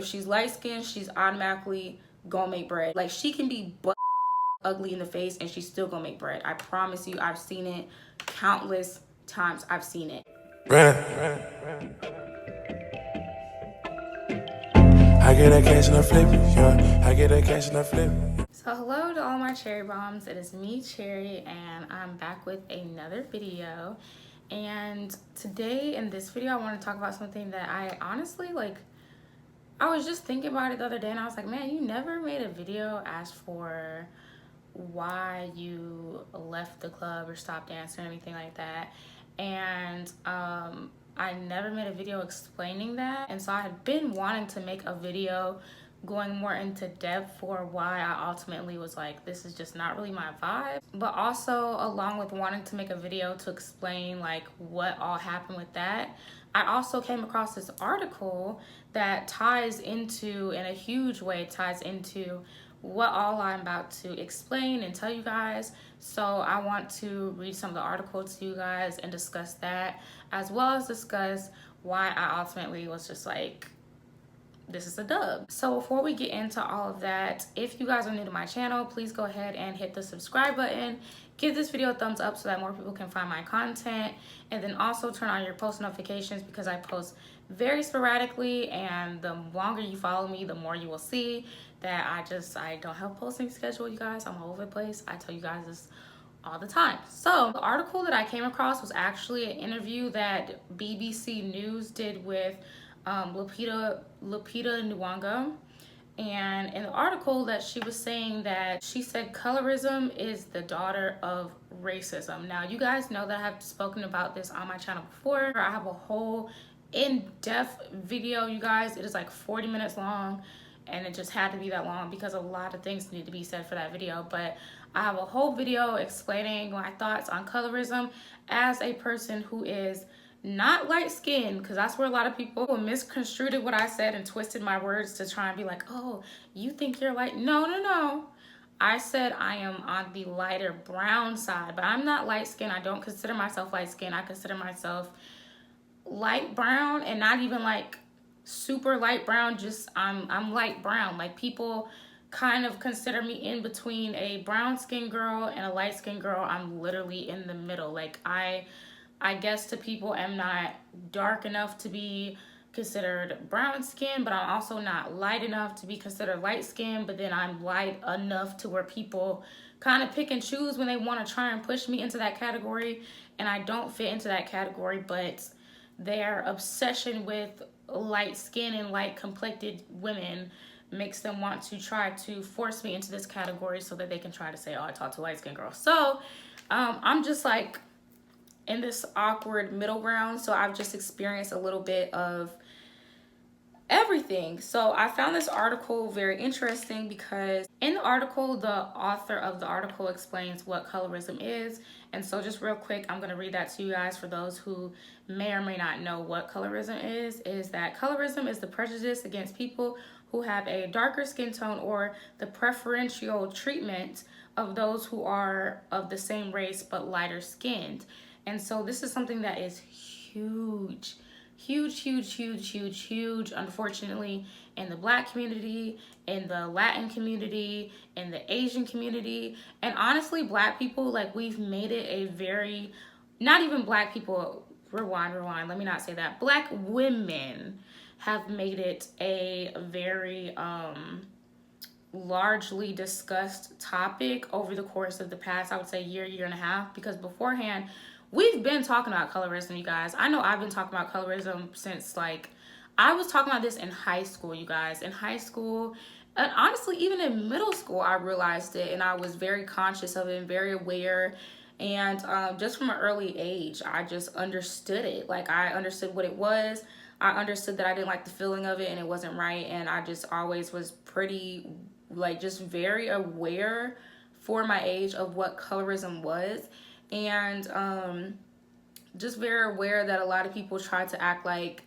if she's light-skinned, she's automatically gonna make bread. Like, she can be butt ugly in the face and she's still gonna make bread. I promise you, I've seen it countless times. I've seen it. I get that cash and I flip it, yeah. I get that cash and I flip it. So hello to all my cherry bombs. It is me, Cherry, and I'm back with another video. And today in this video, I want to talk about something that I honestly, I was just thinking about it the other day, and I was like, man, you never made a video as for why you left the club or stopped dancing or anything like that. And I never made a video explaining that. And so I had been wanting to make a video going more into depth for why I ultimately was like, this is just not really my vibe. But also, along with wanting to make a video to explain like what all happened with that, I also came across this article that ties into, in a huge way, ties into what all I'm about to explain and tell you guys. So I want to read some of the article to you guys and discuss that, as well as discuss why I ultimately was just like, this is a dub. So before we get into all of that, if you guys are new to my channel, please go ahead and hit the subscribe button. Give this video a thumbs up so that more people can find my content. And then also turn on your post notifications, because I post very sporadically, and the longer you follow me, the more you will see that I don't have a posting schedule, you guys. I'm all over the place. I tell you guys this all the time. So the article that I came across was actually an interview that BBC News did with Lupita Nyong'o. And in the article that she was saying that she said colorism is the daughter of racism. Now, you guys know that I have spoken about this on my channel before. I have a whole in-depth video, you guys. It is like 40 minutes long, and it just had to be that long because a lot of things need to be said for that video. But I have a whole video explaining my thoughts on colorism as a person who is not light skinned, because that's where a lot of people misconstrued what I said and twisted my words to try and be like, oh, you think you're light? No. I said I am on the lighter brown side, but I'm not light skinned. I don't consider myself light skinned. I consider myself light brown, and not even like super light brown, just I'm light brown. Like, people kind of consider me in between a brown skinned girl and a light skinned girl. I'm literally in the middle. Like, I guess to people I'm not dark enough to be considered brown skin, but I'm also not light enough to be considered light skin, but then I'm light enough to where people kind of pick and choose when they want to try and push me into that category, and I don't fit into that category, but their obsession with light skin and light complected women makes them want to try to force me into this category so that they can try to say, oh, I talk to light skin girls. So I'm just like in this awkward middle ground. So I've just experienced a little bit of everything. So I found this article very interesting because in the article, the author of the article explains what colorism is. And so just real quick, I'm going to read that to you guys for those who may or may not know what colorism is that colorism is the prejudice against people who have a darker skin tone, or the preferential treatment of those who are of the same race but lighter skinned. And so this is something that is huge, unfortunately, in the Black community, in the Latin community, in the Asian community, and honestly, Black people, like, we've made it a very, not even Black people, rewind, let me not say that. Black women have made it a very largely discussed topic over the course of the past, I would say, year and a half, because beforehand, we've been talking about colorism, you guys. I know I've been talking about colorism since, like, I was talking about this in high school, you guys. In high school, and honestly, even in middle school, I realized it, and I was very conscious of it and very aware. And just from an early age, I just understood it. Like, I understood what it was. I understood that I didn't like the feeling of it and it wasn't right. And I just always was pretty, like, just very aware for my age of what colorism was. And just very aware that a lot of people try to act like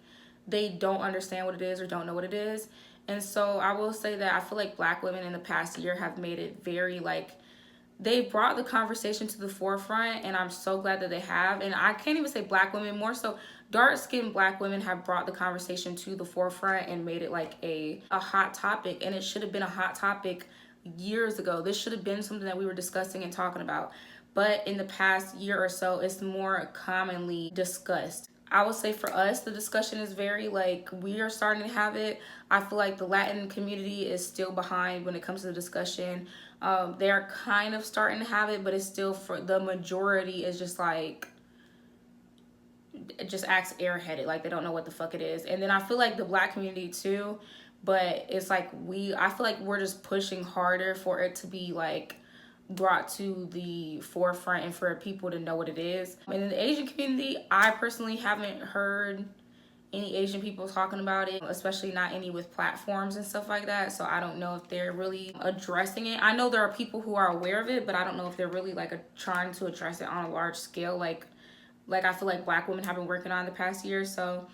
they don't understand what it is or don't know what it is. And so I will say that I feel like Black women in the past year have made it very, like, they brought the conversation to the forefront, and I'm so glad that they have. And I can't even say black women, more so dark-skinned black women have brought the conversation to the forefront and made it like a hot topic. And it should have been a hot topic years ago. This should have been something that we were discussing and talking about. But in the past year or so, it's more commonly discussed. I would say for us, the discussion is very like, we are starting to have it. I feel like the Latin community is still behind when it comes to the discussion. They're kind of starting to have it, but it's still, for the majority, is just like, it just acts airheaded, like they don't know what the fuck it is. And then I feel like the black community too, but it's like I feel like we're just pushing harder for it to be like brought to the forefront and for people to know what it is. And in the Asian community, I personally haven't heard any Asian people talking about it, especially not any with platforms and stuff like that. So I don't know if they're really addressing it. I know there are people who are aware of it, but I don't know if they're really like trying to address it on a large scale, like I feel like black women have been working on the past year or so.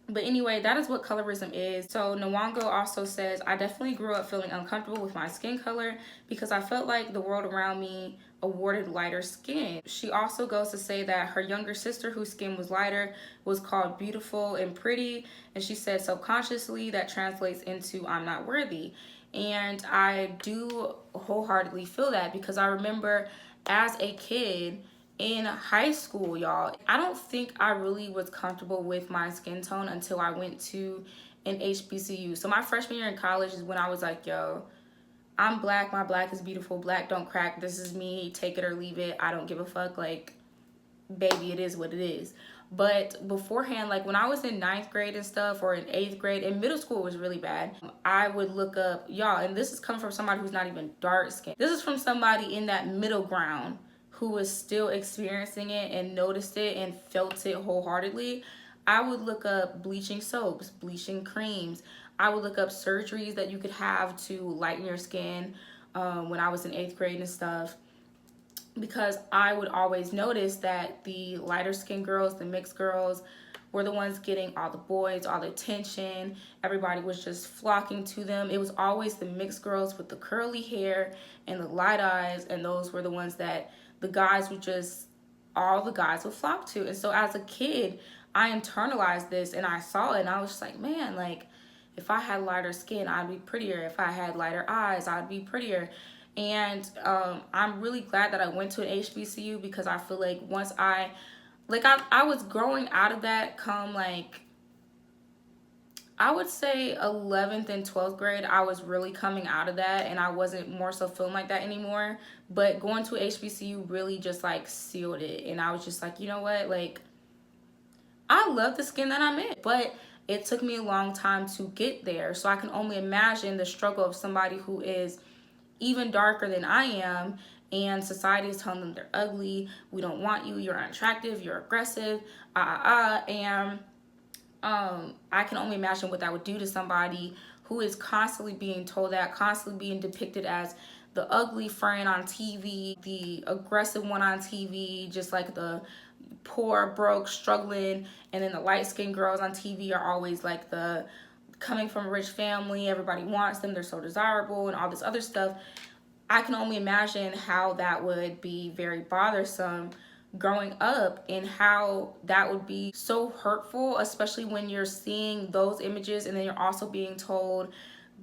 But anyway, that is what colorism is. So Nwango also says, I definitely grew up feeling uncomfortable with my skin color because I felt like the world around me awarded lighter skin. She also goes to say that her younger sister, whose skin was lighter, was called beautiful and pretty. And she said subconsciously that translates into I'm not worthy. And I do wholeheartedly feel that, because I remember as a kid, in high school, y'all, I don't think I really was comfortable with my skin tone until I went to an HBCU. So my freshman year in college is when I was like, yo, I'm black, my black is beautiful, black don't crack, this is me, take it or leave it, I don't give a fuck, like, baby, it is what it is. But beforehand, like when I was in 9th grade and stuff, or in 8th grade, and middle school was really bad, I would look up, y'all, and this is coming from somebody who's not even dark skinned. This is from somebody in that middle ground who was still experiencing it and noticed it and felt it wholeheartedly. I would look up bleaching soaps, bleaching creams. I would look up surgeries that you could have to lighten your skin when I was in 8th grade and stuff, because I would always notice that the lighter skinned girls, the mixed girls, were the ones getting all the boys, all the attention. Everybody was just flocking to them. It was always the mixed girls with the curly hair and the light eyes, and those were the ones that the guys would just, all the guys would flock to. And so as a kid, I internalized this and I saw it and I was just like, man, like if I had lighter skin, I'd be prettier. If I had lighter eyes, I'd be prettier. And I'm really glad that I went to an HBCU, because I feel like once I was growing out of that come like, I would say 11th and 12th grade, I was really coming out of that and I wasn't more so feeling like that anymore. But going to HBCU really just like sealed it. And I was just like, you know what? Like, I love the skin that I'm in, but it took me a long time to get there. So I can only imagine the struggle of somebody who is even darker than I am, and society is telling them they're ugly, we don't want you, you're unattractive, you're aggressive, and I can only imagine what that would do to somebody who is constantly being told that, constantly being depicted as the ugly friend on TV, the aggressive one on TV, just like the poor, broke, struggling, and then the light-skinned girls on TV are always like the coming from a rich family, everybody wants them, they're so desirable, and all this other stuff. I can only imagine how that would be very bothersome growing up, and how that would be so hurtful, especially when you're seeing those images and then you're also being told,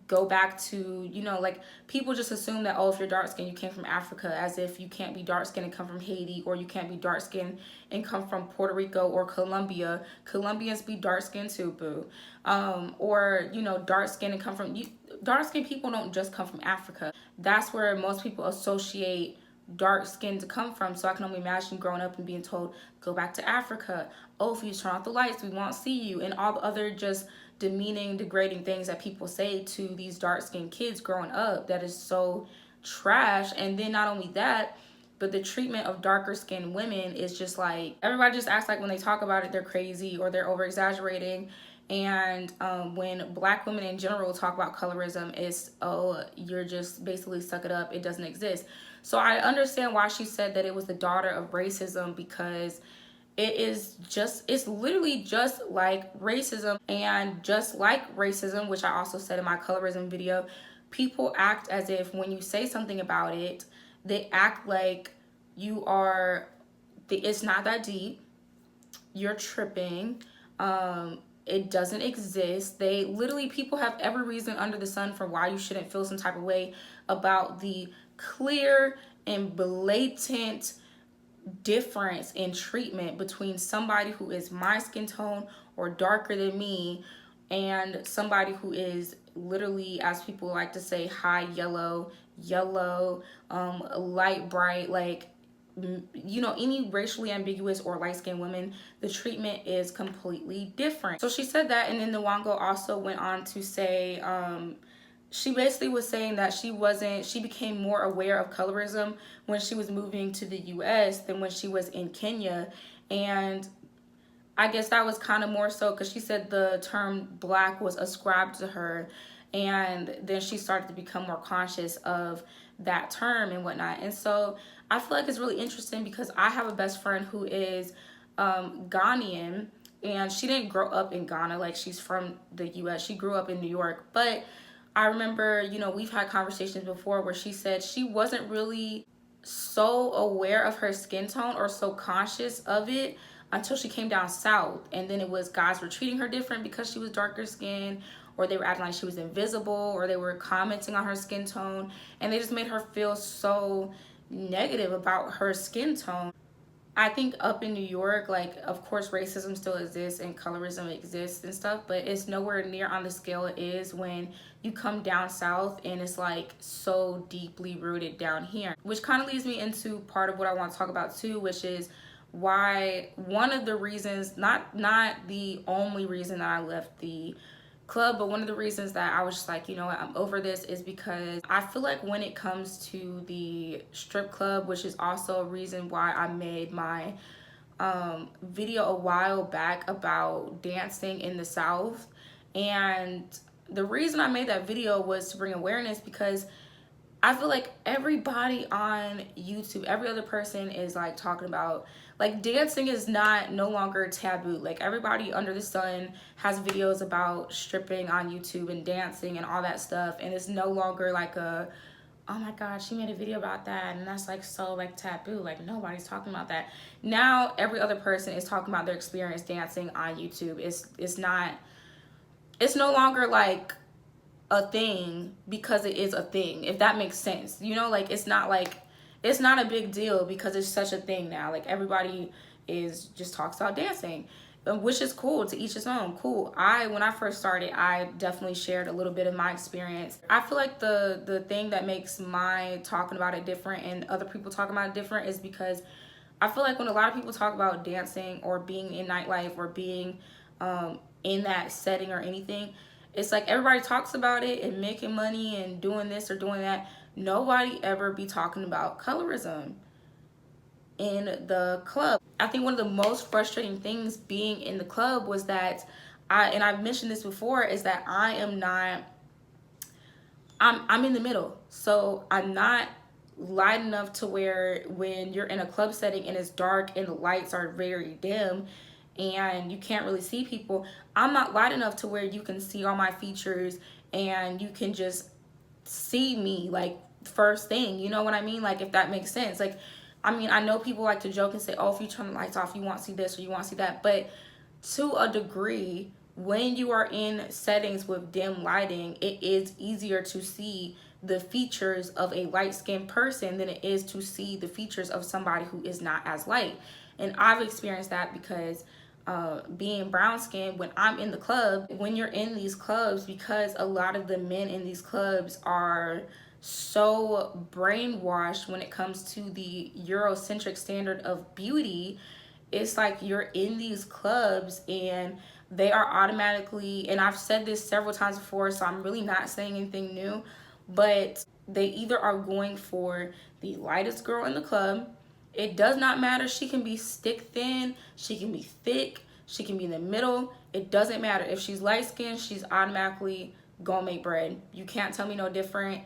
go back to, you know, like people just assume that, oh, if you're dark skinned, you came from Africa, as if you can't be dark skinned and come from Haiti, or you can't be dark skinned and come from Puerto Rico or Colombia. Colombians be dark skinned too, boo. Or, you know, dark skinned and come from, dark skinned people don't just come from Africa. That's where most people associate dark skin to come from. So I can only imagine growing up and being told, go back to Africa. Oh, if you turn off the lights, we won't see you. And all the other just demeaning, degrading things that people say to these dark-skinned kids growing up, that is so trash. And then not only that, but the treatment of darker-skinned women is just like, everybody just acts like when they talk about it, they're crazy or they're over-exaggerating. And when black women in general talk about colorism, it's, oh, you're just basically suck it up, it doesn't exist. So I understand why she said that it was the daughter of racism, because it's literally just like racism. And just like racism, which I also said in my colorism video, people act as if when you say something about it, they act like it's not that deep, you're tripping, it doesn't exist. They literally, people have every reason under the sun for why you shouldn't feel some type of way about the clear and blatant difference in treatment between somebody who is my skin tone or darker than me and somebody who is literally, as people like to say, high yellow, light bright, like, you know, any racially ambiguous or light-skinned women, the treatment is completely different. So she said that, and then the Wango also went on to say, she basically was saying that she became more aware of colorism when she was moving to the US than when she was in Kenya. And I guess that was kind of more so because she said the term black was ascribed to her, and then she started to become more conscious of that term and whatnot. And so I feel like it's really interesting because I have a best friend who is Ghanaian, and she didn't grow up in Ghana, like she's from the US. She grew up in New York. But I remember, you know, we've had conversations before where she said she wasn't really so aware of her skin tone or so conscious of it until she came down south. And then it was guys were treating her different because she was darker skinned, or they were acting like she was invisible, or they were commenting on her skin tone, and they just made her feel so negative about her skin tone. I think up in New York, like, of course racism still exists and colorism exists and stuff, but it's nowhere near on the scale it is when you come down south and it's like so deeply rooted down here. Which kind of leads me into part of what I want to talk about too, which is why one of the reasons, not the only reason that I left the club, but one of the reasons that I was just like, you know what, I'm over this, is because I feel like when it comes to the strip club, which is also a reason why I made my video a while back about dancing in the South. And the reason I made that video was to bring awareness because I feel like everybody on YouTube, every other person is like talking about, like, dancing is no longer taboo. Like, everybody under the sun has videos about stripping on YouTube and dancing and all that stuff, and it's no longer like a, oh my god, she made a video about that and that's like so like taboo. Like, nobody's talking about that. Now every other person is talking about their experience dancing on YouTube. It's no longer like a thing because it is a thing, if that makes sense. You know, like, it's not a big deal because it's such a thing now. Like, everybody just talks about dancing, which is cool. To each his own. Cool. When I first started, I definitely shared a little bit of my experience. I feel like the thing that makes my talking about it different and other people talking about it different is because I feel like when a lot of people talk about dancing or being in nightlife or being in that setting or anything, it's like everybody talks about it and making money and doing this or doing that. Nobody ever be talking about colorism in the club. I think one of the most frustrating things being in the club was that I've mentioned this before, is that I'm in the middle. So I'm not light enough to where when you're in a club setting and it's dark and the lights are very dim and you can't really see people, I'm not light enough to where you can see all my features and you can just see me like first thing. You know what I mean? Like, if that makes sense. Like, I mean, I know people like to joke and say, oh, if you turn the lights off, you won't see this or you won't see that. But to a degree, when you are in settings with dim lighting, it is easier to see the features of a light-skinned person than it is to see the features of somebody who is not as light. And I've experienced that because being brown skinned, when I'm in the club, when you're in these clubs, because a lot of the men in these clubs are so brainwashed when it comes to the Eurocentric standard of beauty, it's like you're in these clubs and they are automatically, and I've said this several times before, so I'm really not saying anything new, but they either are going for the lightest girl in the club. It does not matter. She can be stick thin, she can be thick, she can be in the middle. It doesn't matter. If she's light skinned, she's automatically gonna make bread. You can't tell me no different.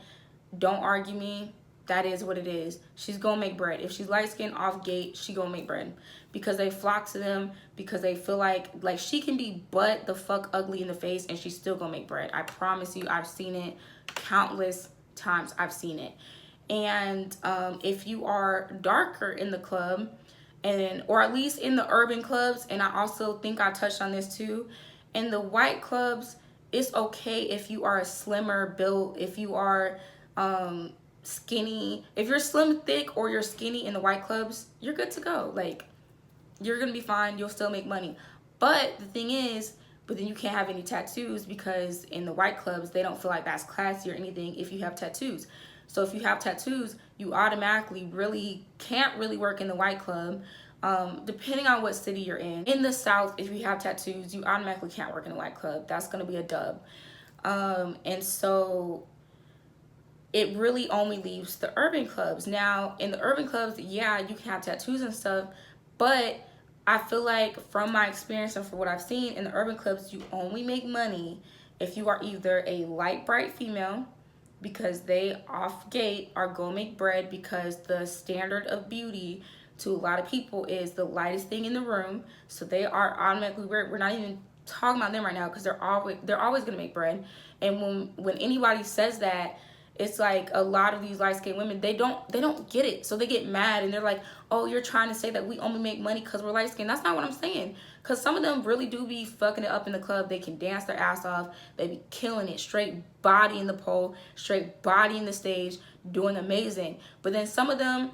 Don't argue me. That is what it is. She's gonna make bread. If she's light skinned off gate, she gonna make bread. Because they flock to them, because they feel like she can be butt the fuck ugly in the face and she's still gonna make bread. I promise you, I've seen it countless times. I've seen it. And if you are darker in the club, and or at least in the urban clubs, and I also think I touched on this too, in the white clubs, it's okay if you are a slimmer built, if you are skinny. If you're slim thick or you're skinny in the white clubs, you're good to go. Like, you're gonna be fine, you'll still make money. But the thing is, but then you can't have any tattoos, because in the white clubs they don't feel like that's classy or anything if you have tattoos. So if you have tattoos, you automatically really can't really work in the white club. Depending on what city you're in. In the South, if you have tattoos, you automatically can't work in a white club. That's gonna be a dub. And so it really only leaves the urban clubs. Now, in the urban clubs, yeah, you can have tattoos and stuff, but I feel like from my experience and from what I've seen, in the urban clubs, you only make money if you are either a light, bright female, because they off gate are gonna make bread, because the standard of beauty to a lot of people is the lightest thing in the room. So they are automatically, we're not even talking about them right now, because they're always gonna make bread. And when anybody says that, it's like a lot of these light-skinned women, they don't get it. So they get mad and they're like, oh, you're trying to say that we only make money because we're light-skinned. That's not what I'm saying. Because some of them really do be fucking it up in the club. They can dance their ass off. They be killing it. Straight body in the pole, straight body in the stage, doing amazing. But then some of them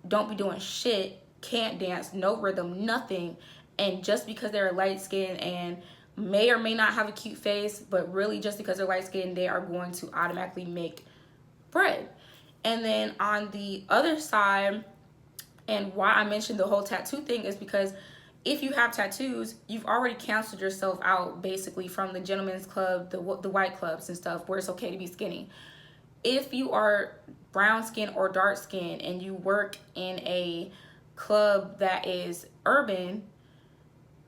don't be doing shit, can't dance, no rhythm, nothing. And just because they're light-skinned and may or may not have a cute face, but really just because they're light-skinned, they are going to automatically make bread. And then on the other side, and why I mentioned the whole tattoo thing is because if you have tattoos, you've already canceled yourself out basically from the gentleman's club, the white clubs and stuff, where it's okay to be skinny. If you are brown skin or dark skin and you work in a club that is urban,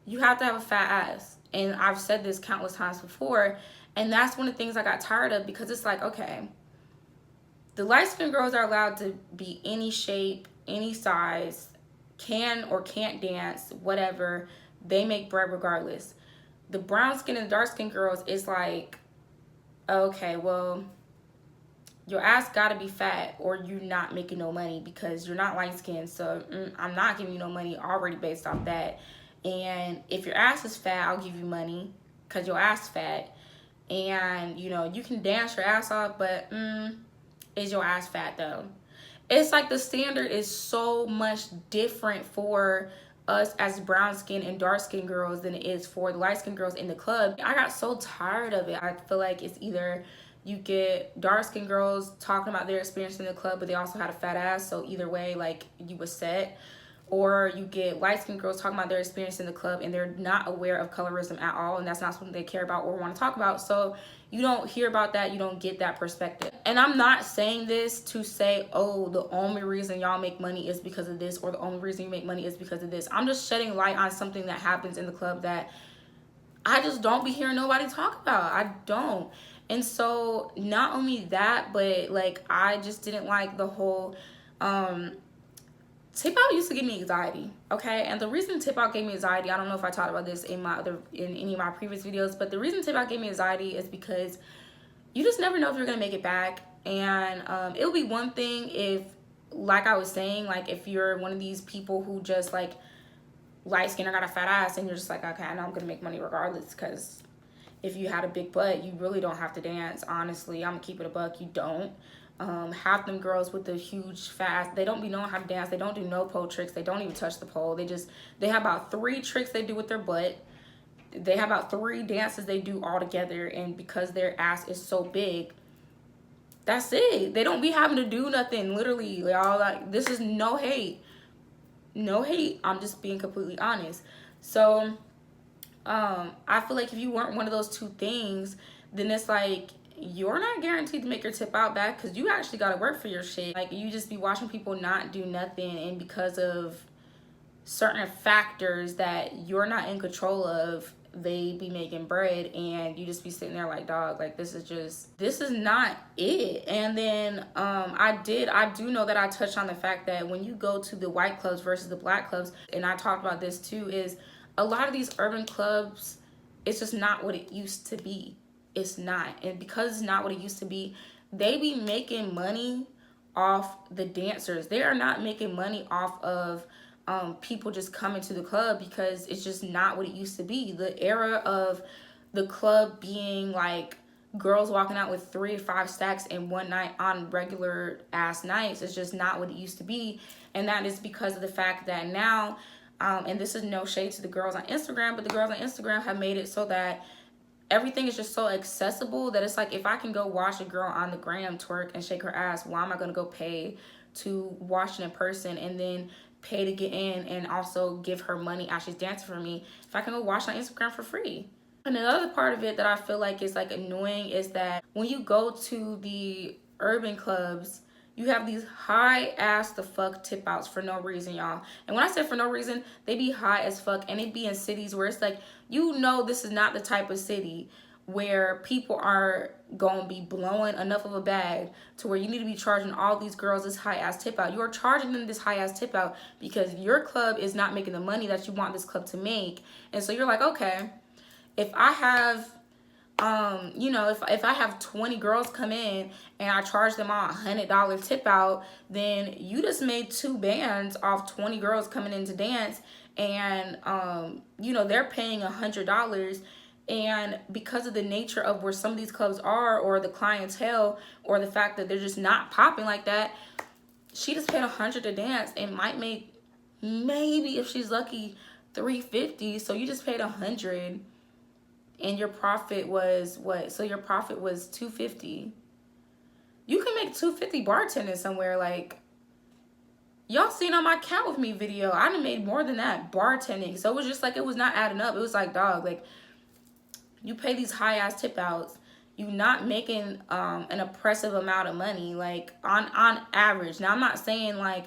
you have to have a fat ass. And I've said this countless times before, and that's one of the things I got tired of, because it's like, okay, the light-skinned girls are allowed to be any shape, any size, can or can't dance, whatever. They make bread regardless. The brown-skinned and dark-skinned girls is like, okay, well, your ass gotta be fat or you're not making no money, because you're not light-skinned, so I'm not giving you no money already based off that. And if your ass is fat, I'll give you money because your ass fat. And, you know, you can dance your ass off, but is your ass fat though? It's like the standard is so much different for us as brown skin and dark skin girls than it is for the light skin girls in the club. I got so tired of it. I feel like it's either you get dark skin girls talking about their experience in the club, but they also had a fat ass, so either way, like, you was set. Or you get light-skinned girls talking about their experience in the club and they're not aware of colorism at all, and that's not something they care about or want to talk about. So you don't hear about that, you don't get that perspective. And I'm not saying this to say, oh, the only reason y'all make money is because of this, or the only reason you make money is because of this. I'm just shedding light on something that happens in the club that I just don't be hearing nobody talk about. I don't. And so not only that, but like, I just didn't like the whole tip out used to give me anxiety, okay? And the reason tip out gave me anxiety, I don't know if I talked about this in any of my previous videos, but the reason tip out gave me anxiety is because you just never know if you're gonna make it back. And it would be one thing if, like I was saying, like if you're one of these people who just like light skin or got a fat ass and you're just like, okay, I know I'm gonna make money regardless, because if you had a big butt, you really don't have to dance. Honestly, I'm gonna keep it a buck, you don't. Half them girls with the huge fat, they don't be knowing how to dance. They don't do no pole tricks. They don't even touch the pole. They have about 3 tricks they do with their butt. They have about 3 dances they do all together, and because their ass is so big, that's it. They don't be having to do nothing, literally. Y'all, like, this is no hate. No hate. I'm just being completely honest. So, I feel like if you weren't one of those 2 things, then it's like, you're not guaranteed to make your tip out back, because you actually got to work for your shit. Like, you just be watching people not do nothing, and because of certain factors that you're not in control of, they be making bread, and you just be sitting there like, dog, like, this is not it. And then I do know that I touched on the fact that when you go to the white clubs versus the black clubs, and I talked about this too, is a lot of these urban clubs, it's just not what it used to be. It's not. And because it's not what it used to be, they be making money off the dancers. They are not making money off of people just coming to the club, because it's just not what it used to be. The era of the club being like girls walking out with 3 or 5 stacks in one night on regular ass nights is just not what it used to be. And that is because of the fact that now, and this is no shade to the girls on Instagram, but the girls on Instagram have made it so that everything is just so accessible that it's like, if I can go watch a girl on the gram twerk and shake her ass, why am I going to go pay to watch it in person and then pay to get in and also give her money as she's dancing for me if I can go watch on Instagram for free? And another part of it that I feel like is like annoying is that when you go to the urban clubs, you have these high ass the fuck tip outs for no reason, y'all. And when I say for no reason, they be high as fuck, and they be in cities where it's like, you know, this is not the type of city where people are going to be blowing enough of a bag to where you need to be charging all these girls this high ass tip out. You are charging them this high ass tip out because your club is not making the money that you want this club to make. And so you're like, okay, if I have you know, if I have 20 girls come in and I charge them all $100 tip out, then you just made 2 bands off 20 girls coming in to dance, and you know, they're paying $100. And because of the nature of where some of these clubs are, or the clientele, or the fact that they're just not popping like that, she just paid $100 to dance and might make, maybe if she's lucky, $350. So you just paid $100. And your profit was what? So your profit was $250. You can make $250 bartending somewhere. Like, y'all seen on my Count With Me video, I done made more than that bartending. So it was just like, it was not adding up. It was like, dog, like, you pay these high ass tip outs, you not making an oppressive amount of money, like on average. Now I'm not saying like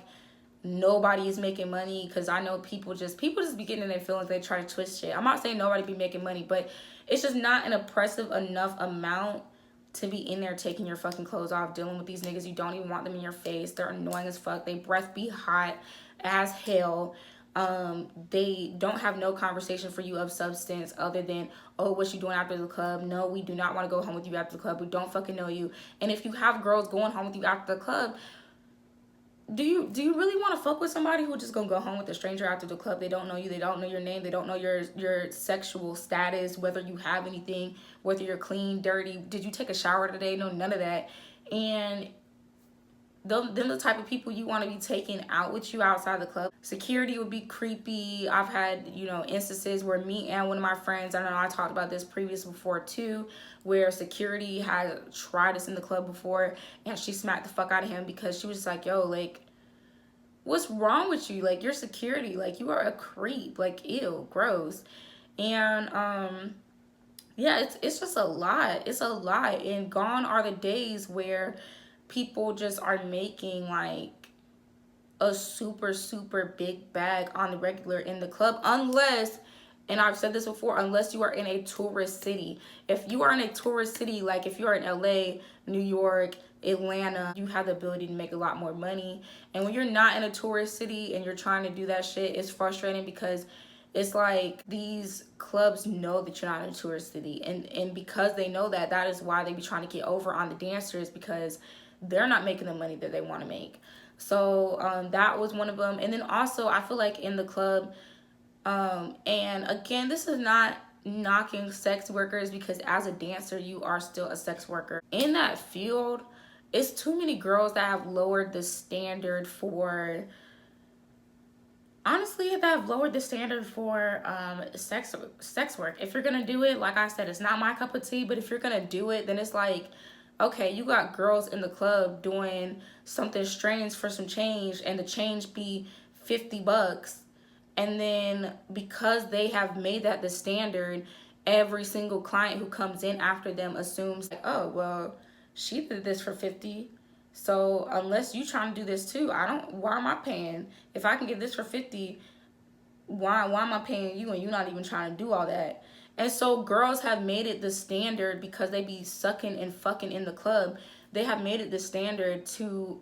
nobody is making money, because I know people just be getting in their feelings, they try to twist shit. I'm not saying nobody be making money, but it's just not an oppressive enough amount to be in there taking your fucking clothes off, dealing with these niggas. You don't even want them in your face. They're annoying as fuck. They breath be hot as hell. They don't have no conversation for you of substance other than, oh, what you doing after the club? No, we do not want to go home with you after the club. We don't fucking know you. And if you have girls going home with you after the club, do you really want to fuck with somebody who just gonna go home with a stranger after the club? They don't know you, they don't know your name, they don't know your sexual status, whether you have anything, whether you're clean, dirty, did you take a shower today? No, none of that. And them the type of people you want to be taking out with you outside the club. Security would be creepy. I've had, you know, instances where me and one of my friends, I don't know, I talked about this before too, where security had tried us in the club before, and she smacked the fuck out of him because she was just like, yo, like, what's wrong with you? Like, you're security, like, you are a creep, like, ew, gross. And yeah, it's just a lot. It's a lot. And gone are the days where people just are making like a super big bag on the regular in the club, unless, and I've said this before, unless you are in a tourist city. If you are in a tourist city, like if you're in LA, New York, Atlanta, you have the ability to make a lot more money. And when you're not in a tourist city and you're trying to do that shit, it's frustrating, because it's like these clubs know that you're not in a tourist city, and because they know that, that is why they be trying to get over on the dancers, because they're not making the money that they want to make. So that was one of them. And then also, I feel like in the club, and again, this is not knocking sex workers, because as a dancer, you are still a sex worker. In that field, it's too many girls that have lowered the standard for, honestly, that have lowered the standard for sex work. If you're gonna do it, like I said, it's not my cup of tea, but if you're gonna do it, then it's like, okay, you got girls in the club doing something strange for some change, and the change be $50. And then because they have made that the standard, every single client who comes in after them assumes, like, oh, well, she did this for 50. So unless you trying to do this too, why am I paying? If I can get this for 50, why am I paying you and you're not even trying to do all that? And so girls have made it the standard, because they be sucking and fucking in the club. They have made it the standard to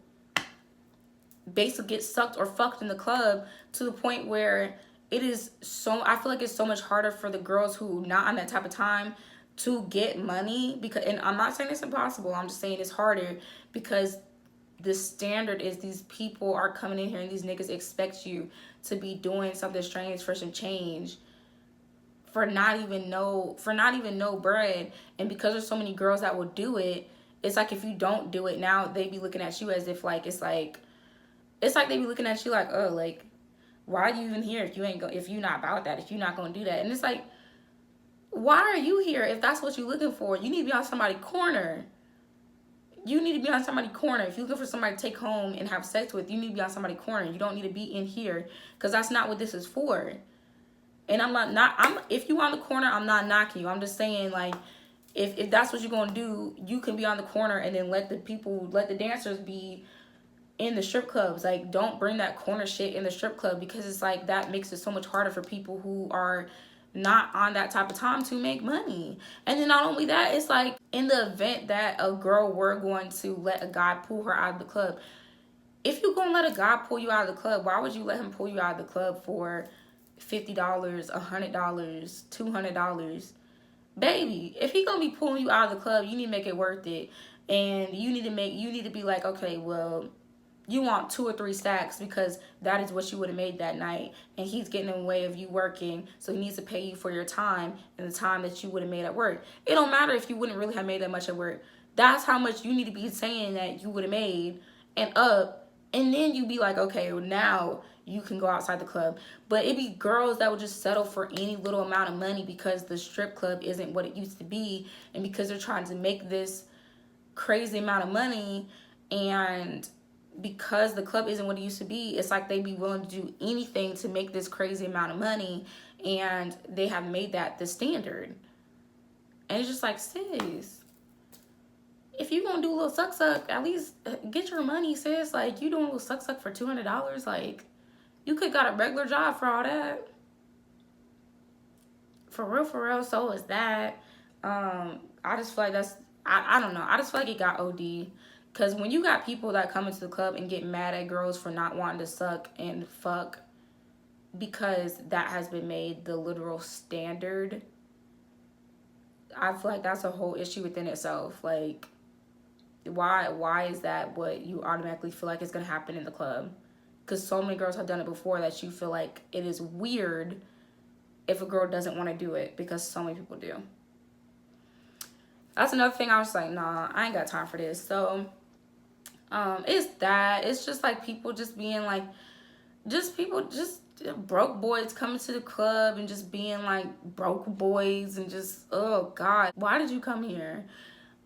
basically get sucked or fucked in the club, to the point where it is so, I feel like it's so much harder for the girls who not on that type of time to get money, because, and I'm not saying it's impossible, I'm just saying it's harder, because the standard is these people are coming in here and these niggas expect you to be doing something strange for some change, for not even no bread. And because there's so many girls that will do it, it's like if you don't do it now, they be looking at you as if like it's like they be looking at you like, oh, like, why are you even here if you're not about that, if you're not gonna do that? And it's like, why are you here if that's what you're looking for? You need to be on somebody's corner. You need to be on somebody's corner. If you're looking for somebody to take home and have sex with, you need to be on somebody's corner. You don't need to be in here, because that's not what this is for. And if you on the corner, I'm not knocking you. I'm just saying, like, if that's what you're gonna do, you can be on the corner and then let the dancers be in the strip clubs. Like, don't bring that corner shit in the strip club, because it's like that makes it so much harder for people who are not on that type of time to make money. And then not only that, it's like, in the event that a girl were going to let a guy pull her out of the club, if you gonna let a guy pull you out of the club, why would you let him pull you out of the club for $50, $100, $200? Baby, if he gonna be pulling you out of the club, you need to make it worth it. And you need to be like, okay, well, you want 2 or 3 stacks, because that is what you would have made that night, and he's getting in the way of you working, so he needs to pay you for your time and the time that you would have made at work. It don't matter if you wouldn't really have made that much at work. That's how much you need to be saying that you would have made and up, and then you be like, okay, well, now you can go outside the club. But it be girls that would just settle for any little amount of money because the strip club isn't what it used to be, and because they're trying to make this crazy amount of money, and because the club isn't what it used to be, it's like they be willing to do anything to make this crazy amount of money, and they have made that the standard. And it's just like, sis, if you gonna do a little suck, at least get your money, sis. Like, you doing a little suck for $200, like, you could got a regular job for all that. For real, so is that. I just feel like that's, I don't know. I just feel like it got OD. Because when you got people that come into the club and get mad at girls for not wanting to suck and fuck because that has been made the literal standard, I feel like that's a whole issue within itself. Like, why is that what you automatically feel like is going to happen in the club? Because so many girls have done it before that you feel like it is weird if a girl doesn't want to do it, because so many people do. That's another thing I was like, nah, I ain't got time for this. So it's just like people just being like, just broke boys coming to the club and just being like broke boys, and just, oh God, why did you come here?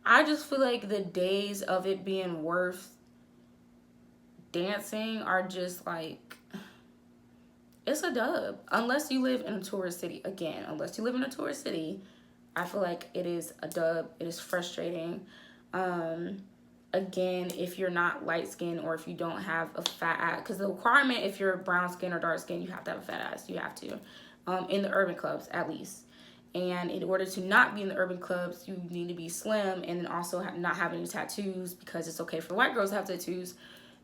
I just feel like the days of it being worth dancing are just like, it's a dub. Unless you live in a tourist city. Again, unless you live in a tourist city, I feel like it is a dub. It is frustrating. Again, if you're not light skinned, or if you don't have a fat ass, because the requirement, if you're brown skin or dark skin, you have to have a fat ass. You have to, in the urban clubs at least. And in order to not be in the urban clubs, you need to be slim, and then also not have any tattoos, because it's okay for white girls to have tattoos,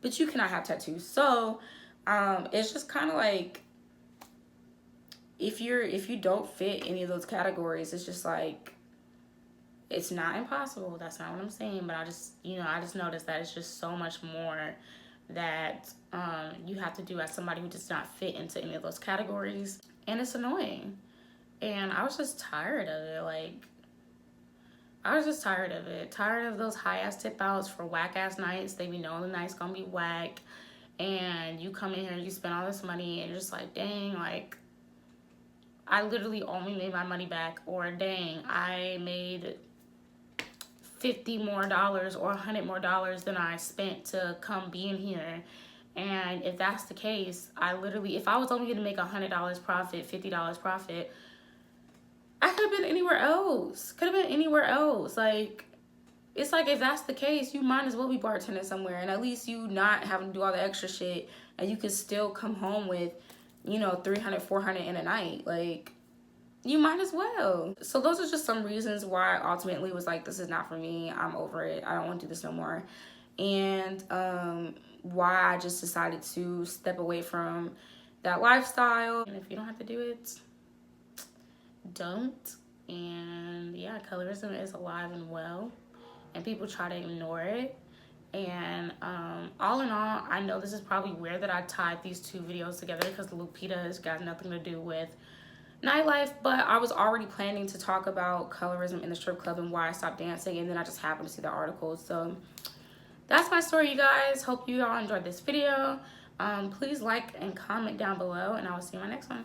but you cannot have tattoos. So it's just kind of like, if you don't fit any of those categories, it's just like, it's not impossible. That's not what I'm saying. But I just noticed that it's just so much more that you have to do as somebody who does not fit into any of those categories. And it's annoying. And I was just tired of it. Like, I was just tired of it. Tired of those high-ass tip-outs for whack-ass nights. They be knowing the night's gonna be whack. And you come in here and you spend all this money, and you're just like, dang, like, I literally only made my money back. Or dang, I made $50 more or $100 more than I spent to come be in here. And if that's the case, if I was only going to make $100 profit, $50 profit, I could have been anywhere else. Like, it's like, if that's the case, you might as well be bartending somewhere, and at least you not having to do all the extra shit, and you can still come home with, $300, $400 in a night. Like, you might as well. So those are just some reasons why I ultimately was like, this is not for me. I'm over it. I don't want to do this no more. And why I just decided to step away from that lifestyle. And if you don't have to do it, don't. And yeah, colorism is alive and well, and people try to ignore it. And all in all, I know this is probably weird that I tied these two videos together because Lupita has got nothing to do with nightlife, but I was already planning to talk about colorism in the strip club and why I stopped dancing, and then I just happened to see the article. So that's my story, you guys. Hope you all enjoyed this video. Please like and comment down below, and I will see you in my next one.